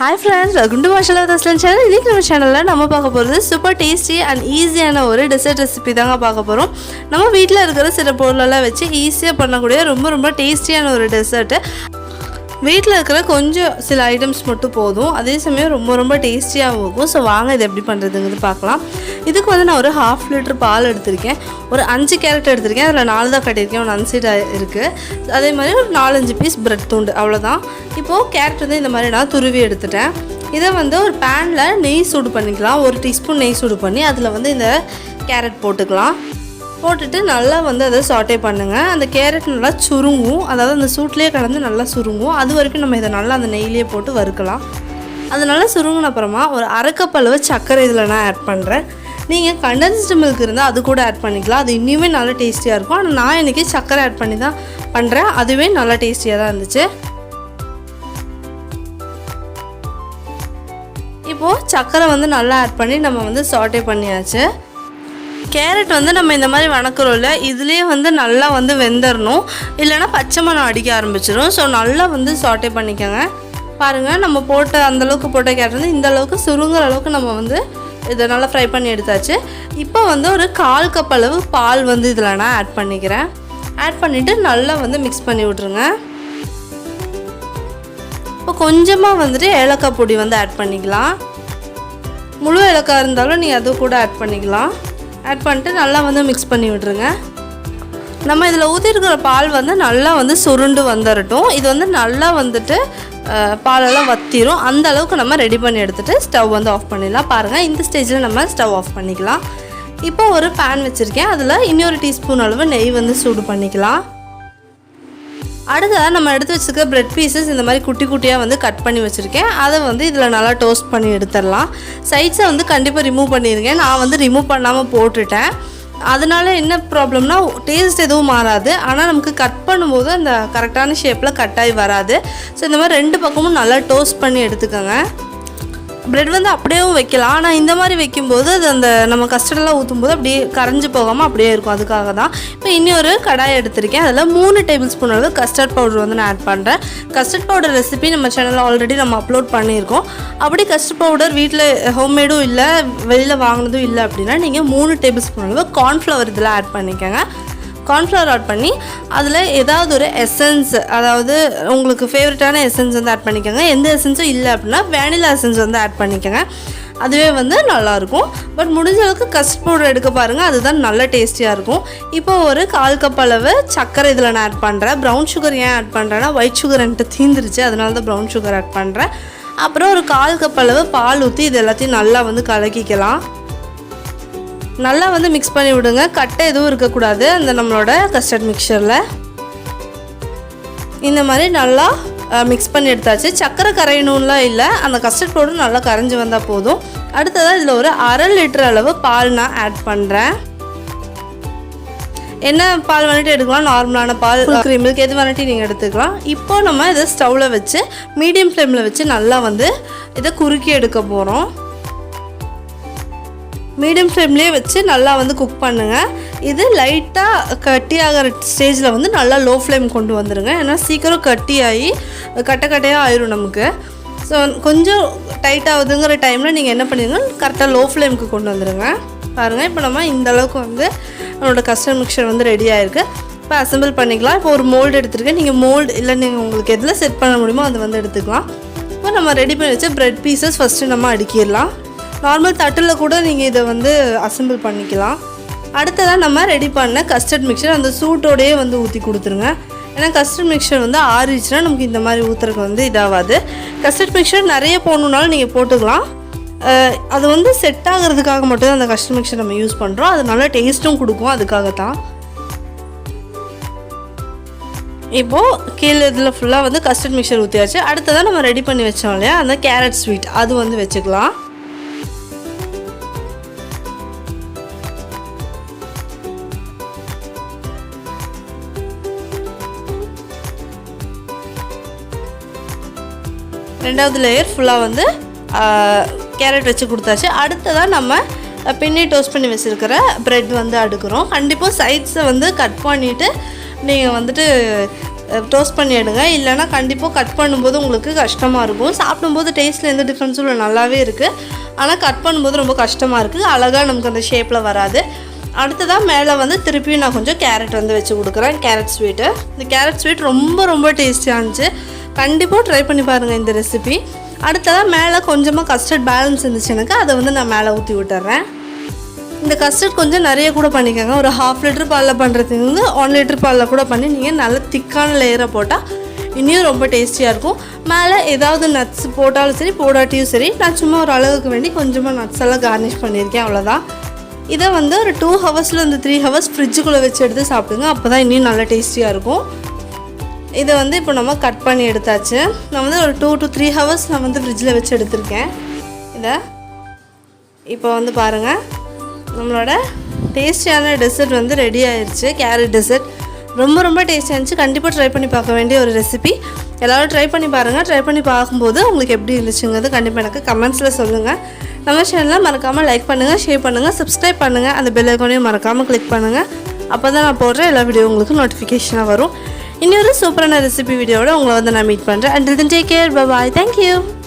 Hi friends, welcome to Mashallah Taslan channel. இன்னைக்கு நம்ம சேனல்ல நம்ம பார்க்க போறது சூப்பர் டேஸ்டி அண்ட் ஈஸியான ஒரு டெசர்ட் ரெசிபி தாங்க பார்க்க போறோம். நம்ம வீட்ல இருக்கிற சில பொருளெல்லாம் வச்சு ஈஸியா பண்ணக்கூடிய ரொம்ப டேஸ்டியான ஒரு டெசர்ட். வீட்டில் இருக்கிற கொஞ்சம் சில ஐட்டம்ஸ் மட்டும் போதும், அதே சமயம் ரொம்ப டேஸ்டியாகவும் இருக்கும். ஸோ வாங்க இது எப்படி பண்ணுறதுங்கிறது பார்க்கலாம். இதுக்கு வந்து நான் ஒரு 1/2 லிட்டர் பால் எடுத்திருக்கேன், ஒரு 5 கேரட் எடுத்திருக்கேன், அதில் 4 தான் கட்டியிருக்கேன், ஒரு அன்சைட் இருக்குது. அதே மாதிரி ஒரு 4-5 பீஸ் பிரெட் துண்டு, அவ்வளோதான். இப்போது கேரட் வந்து இந்த மாதிரி நான் துருவி எடுத்துட்டேன். இதை வந்து ஒரு பேனில் நெய் சூடு பண்ணிக்கலாம். 1 டீஸ்பூன் நெய் சூடு பண்ணி அதில் வந்து இந்த கேரட் போட்டுக்கலாம். போட்டுட்டு நல்லா வந்து அதை சாட்டே பண்ணுங்கள். அந்த கேரட் நல்லா சுருங்கும், அதாவது அந்த சூட்லேயே கலந்து நல்லா சுருங்கும். அது வரைக்கும் நம்ம இதை நல்லா அந்த நெய்லேயே போட்டு வறுக்கலாம். அது நல்லா சுருங்கின அப்புறமா ஒரு 1/2 கப் அளவு சர்க்கரை இதில் நான் ஆட் பண்ணுறேன். நீங்கள் கண்டென்ஸ்டு மில்க் இருந்தால் அது கூட ஆட் பண்ணிக்கலாம், அது இன்னுமே நல்லா டேஸ்டியாக இருக்கும். ஆனால் நான் இன்றைக்கி சர்க்கரை ஆட் பண்ணி தான் பண்ணுறேன், அதுவே நல்லா டேஸ்டியாக தான் இருந்துச்சு. இப்போது சர்க்கரை வந்து நல்லா ஆட் பண்ணி நம்ம வந்து சாட்டே பண்ணியாச்சு. கேரட் வந்து நம்ம இந்த மாதிரி வணக்கிறோம்ல, இதுலேயே வந்து நல்லா வந்து வெந்துடணும், இல்லைனா பச்சை மணம் அடிக்க ஆரம்பிச்சிடும். ஸோ நல்லா வந்து சாட்டே பண்ணிக்கோங்க. பாருங்கள், நம்ம போட்ட அந்தளவுக்கு போட்ட கேரட் வந்து இந்த அளவுக்கு சுருங்குற அளவுக்கு நம்ம வந்து இதை நல்லா ஃப்ரை பண்ணி எடுத்தாச்சு. இப்போ வந்து ஒரு 1/4 கப் அளவு பால் வந்து இதில் நான் ஆட் பண்ணிக்கிறேன். ஆட் பண்ணிவிட்டு நல்லா வந்து மிக்ஸ் பண்ணி விட்ருங்க. இப்போ கொஞ்சமாக வந்துட்டு ஏலக்காய் பொடி வந்து ஆட் பண்ணிக்கலாம். முழு ஏலக்காய் இருந்தாலும் நீங்கள் அது கூட ஆட் பண்ணிக்கலாம். ஆட் பண்ணிட்டு நல்லா வந்து மிக்ஸ் பண்ணி விட்ருங்க. நம்ம இதில் ஊற்றிருக்கிற பால் வந்து நல்லா வந்து சுருண்டு வந்துடட்டும். இது வந்து நல்லா வந்துட்டு பாலெல்லாம் வற்றிடும். அந்த அளவுக்கு நம்ம ரெடி பண்ணி எடுத்துகிட்டு ஸ்டவ் வந்து ஆஃப் பண்ணிடலாம். பாருங்கள், இந்த ஸ்டேஜில் நம்ம ஸ்டவ் ஆஃப் பண்ணிக்கலாம். இப்போ ஒரு பேன் வச்சுருக்கேன், அதில் இன்னொரு டீஸ்பூன் அளவு நெய் வந்து சூடு பண்ணிக்கலாம். அடுத்ததாக நம்ம எடுத்து வச்சுருக்க பிரெட் பீசஸ் இந்த மாதிரி குட்டி குட்டியாக வந்து கட் பண்ணி வச்சுருக்கேன். அதை வந்து இதில் நல்லா டோஸ்ட் பண்ணி எடுத்துடலாம். சைட்ஸை வந்து கண்டிப்பாக ரிமூவ் பண்ணிடுங்க. நான் வந்து ரிமூவ் பண்ணாமல் போட்டுட்டேன். அதனால என்ன ப்ராப்ளம்னா, டேஸ்ட் எதுவும் மாறாது, ஆனால் நமக்கு கட் பண்ணும்போது அந்த கரெக்டான ஷேப்பில் கட் ஆகி வராது. ஸோ இந்த மாதிரி 2 பக்கமும் நல்லா டோஸ்ட் பண்ணி எடுத்துக்கோங்க. ப்ரெட் வந்து அப்படியேவும் வைக்கலாம், ஆனால் இந்த மாதிரி வைக்கும்போது அது அந்த நம்ம கஸ்டர்டெல்லாம் ஊற்றும்போது அப்படியே கரைஞ்சி போகாமல் அப்படியே இருக்கும். அதுக்காக தான். இப்போ இன்னொரு கடாயை எடுத்திருக்கேன், அதில் 3 டேபிள் ஸ்பூன் அளவு கஸ்டர்ட் பவுடர் வந்து நான் ஆட் பண்ணுறேன். கஸ்டர்ட் பவுடர் ரெசிபி நம்ம சேனலில் ஆல்ரெடி நம்ம அப்லோட் பண்ணியிருக்கோம். அப்படி கஸ்டர்ட் பவுடர் வீட்டில் ஹோம்மேடும் இல்லை, வெளியில் வாங்கினதும் இல்லை அப்படின்னா நீங்கள் 3 டேபிள் ஸ்பூன் அளவு கார்ன்ஃப்ளவர் இதில் ஆட் பண்ணிக்கோங்க. கார்ன்ஃப்ளவர் ஆட் பண்ணி அதில் ஏதாவது ஒரு எசன்ஸ், அதாவது உங்களுக்கு ஃபேவரட்டான எசன்ஸ் வந்து ஆட் பண்ணிக்கோங்க. எந்த எசன்ஸும் இல்லை அப்படின்னா வேனிலா எசன்ஸ் வந்து ஆட் பண்ணிக்கோங்க, அதுவே வந்து நல்லாயிருக்கும். பட் முடிஞ்ச அளவுக்கு கஸ்டர்ட் பவுடர் எடுக்க பாருங்கள், அதுதான் நல்ல டேஸ்டியாக இருக்கும். இப்போ ஒரு 1/4 கப் அளவு சர்க்கரை இதில் நான் ஆட் பண்ணுறேன். ப்ரௌன் சுகர் ஏன் ஆட் பண்ணுறேன்னா, ஒயிட் சுகர் என்கிட்ட தீந்துருச்சு, அதனால தான் ப்ரௌன் சுகர் ஆட் பண்ணுறேன். அப்புறம் ஒரு 1/4 கப் அளவு பால் ஊற்றி இது எல்லாத்தையும் நல்லா வந்து கலக்கிக்கலாம். நல்லா வந்து மிக்ஸ் பண்ணி விடுங்க, கட்டை எதுவும் இருக்கக்கூடாது அந்த நம்மளோட கஸ்டர்ட் மிக்சரில். இந்த மாதிரி நல்லா மிக்ஸ் பண்ணி எடுத்தாச்சு. சர்க்கரை கரையணும்லாம் இல்லை, அந்த கஸ்டர்ட் பவுடர் நல்லா கரைஞ்சி வந்தால் போதும். அடுத்ததாக இதில் ஒரு 1/2 லிட்டர் அளவு பால் நான் ஆட் பண்ணுறேன். என்ன பால் வந்துட்டு எடுக்கலாம், நார்மலான பால், க்ரீம் மில்க் எது வந்துட்டு நீங்கள் எடுத்துக்கலாம். இப்போ நம்ம இதை ஸ்டவ்வில் வச்சு மீடியம் ஃப்ளேமில் வச்சு நல்லா வந்து இதை குறுக்கி எடுக்க போகிறோம். மீடியம் ஃப்ளேம்லேயே வச்சு நல்லா வந்து குக் பண்ணுங்கள். இது லைட்டாக கட்டி ஆகிற ஸ்டேஜில் வந்து நல்லா லோ ஃப்ளேம் கொண்டு வந்துடுங்க, ஏன்னா சீக்கிரம் கட்டியாகி கட்டையாக ஆயிரும் நமக்கு. ஸோ கொஞ்சம் டைட் ஆகுதுங்கிற டைமில் நீங்கள் என்ன பண்ணிடுங்க, கரெக்டாக லோ ஃப்ளேமுக்கு கொண்டு வந்துடுங்க. பாருங்கள், இப்போ நம்ம இந்த அளவுக்கு வந்து நம்மளோட கஸ்டர்ட் மிக்சர் வந்து ரெடி ஆகிருக்கு. இப்போ அசம்பிள் பண்ணிக்கலாம். இப்போ ஒரு மோல்டு எடுத்துருக்கேன், நீங்கள் மோல்டு இல்லை நீங்கள் உங்களுக்கு எதில் செட் பண்ண முடியுமோ அதை வந்து எடுத்துக்கலாம். இப்போ நம்ம ரெடி பண்ணி வச்ச ப்ரெட் பீசஸ் ஃபஸ்ட்டு நம்ம அடுக்கிடலாம். நார்மல் தட்டில் கூட நீங்கள் இதை வந்து அசம்பிள் பண்ணிக்கலாம். அடுத்ததாக நம்ம ரெடி பண்ண கஸ்டர்ட் மிக்சர் அந்த சூட்டோடையே வந்து ஊற்றி கொடுத்துருங்க. ஏன்னா கஸ்டர்ட் மிக்சர் வந்து ஆறிச்சுன்னா நமக்கு இந்த மாதிரி ஊற்றுறதுக்கு வந்து இதாகாது. கஸ்டர்ட் மிக்சர் நிறைய போடணுன்னாலும் நீங்கள் போட்டுக்கலாம். அது வந்து செட் ஆகிறதுக்காக மட்டும்தான் அந்த கஸ்டர்ட் மிக்சர் நம்ம யூஸ் பண்ணுறோம். அது நல்லா டேஸ்ட்டும் கொடுக்கும், அதுக்காகத்தான். இப்போது கீழே இதில் ஃபுல்லாக வந்து கஸ்டர்ட் மிக்சர் ஊற்றியாச்சு. அடுத்ததாக நம்ம ரெடி பண்ணி வச்சோம் இல்லையா அந்த கேரட் ஸ்வீட், அது வந்து வச்சுக்கலாம். ரெண்டாவது லேயர் ஃபுல்லாக வந்து கேரட் வச்சு கொடுத்தாச்சு. அடுத்ததாக நம்ம பின்னி டோஸ்ட் பண்ணி வச்சுருக்கிற ப்ரெட் வந்து அடுக்கிறோம். கண்டிப்பாக சைட்ஸை வந்து கட் பண்ணிவிட்டு நீங்கள் வந்துட்டு டோஸ்ட் பண்ணி எடுங்க. இல்லைனா கண்டிப்பாக கட் பண்ணும்போது உங்களுக்கு கஷ்டமாக இருக்கும். சாப்பிடும்போது டேஸ்ட்டில் எந்த டிஃப்ரென்ஸும் இல்லை, நல்லாவே இருக்குது. ஆனால் கட் பண்ணும்போது ரொம்ப கஷ்டமாக இருக்குது, அழகாக நமக்கு அந்த ஷேப்பில் வராது. அடுத்ததாக மேலே வந்து திருப்பியும் நான் கொஞ்சம் கேரட் வந்து வச்சு கொடுக்குறேன், கேரட் ஸ்வீட்டு. இந்த கேரட் ஸ்வீட் ரொம்ப ரொம்ப டேஸ்டியாக இருந்துச்சு. கண்டிப்பாக ட்ரை பண்ணி பாருங்கள் இந்த ரெசிபி. அடுத்ததாக மேலே கொஞ்சமாக கஸ்டர்ட் பேலன்ஸ் இருந்துச்சு எனக்கு, அதை வந்து நான் மேலே ஊற்றி விட்டுறேன். இந்த கஸ்டர்ட் கொஞ்சம் நிறைய கூட பண்ணிக்கோங்க. ஒரு 1/2 லிட்டர் பாலில் பண்ணுறதுக்கு வந்து 1 லிட்டர் பாலில் கூட பண்ணி நீங்கள் நல்ல திக்கான லேயரை போட்டால் இன்னும் ரொம்ப டேஸ்டியாக இருக்கும். மேலே ஏதாவது நட்ஸ் போட்டாலும் சரி போடாட்டியும் சரி, நான் சும்மா ஒரு அளவுக்கு வேண்டி கொஞ்சமாக நட்ஸ் எல்லாம் கார்னிஷ் பண்ணியிருக்கேன், அவ்வளோதான். இதை வந்து ஒரு 2 ஹவர்ஸ்லேருந்து 3 ஹவர்ஸ் ஃப்ரிட்ஜுக்குள்ளே வச்சு எடுத்து சாப்பிடுங்க, அப்போ தான் இன்னும் நல்லா டேஸ்டியாக இருக்கும். இதை வந்து இப்போ நம்ம கட் பண்ணி எடுத்தாச்சு. நான் வந்து ஒரு 2 to 3 ஹவர்ஸ் நான் வந்து ஃப்ரிட்ஜில் வச்சு எடுத்திருக்கேன். இதை இப்போ வந்து பாருங்கள், நம்மளோட டேஸ்டியான டெசர்ட் வந்து ரெடி ஆயிடுச்சு. கேரட் டெசர்ட் ரொம்ப ரொம்ப டேஸ்டியாக இருந்துச்சு. கண்டிப்பாக ட்ரை பண்ணி பார்க்க வேண்டிய ஒரு ரெசிபி. எல்லோரும் ட்ரை பண்ணி பாருங்கள். ட்ரை பண்ணி பார்க்கும்போது உங்களுக்கு எப்படி இருந்துச்சுங்கிறது கண்டிப்பாக எனக்கு கமெண்ட்ஸில் சொல்லுங்கள். நம்ம சேனலில் மறக்காமல் லைக் பண்ணுங்கள், ஷேர் பண்ணுங்கள், சப்ஸ்கிரைப் பண்ணுங்கள். அந்த பெல் ஐகானையும் மறக்காமல் கிளிக் பண்ணுங்கள். அப்போ தான் நான் போடுற எல்லா வீடியோ உங்களுக்கு நோட்டிஃபிகேஷனாக வரும். இன்னொரு சூப்பரான ரெசிபி வீடியோவோட உங்களை வந்து நான் மீட் பண்ணுறேன். Until then, take care. Bye bye. Thank you.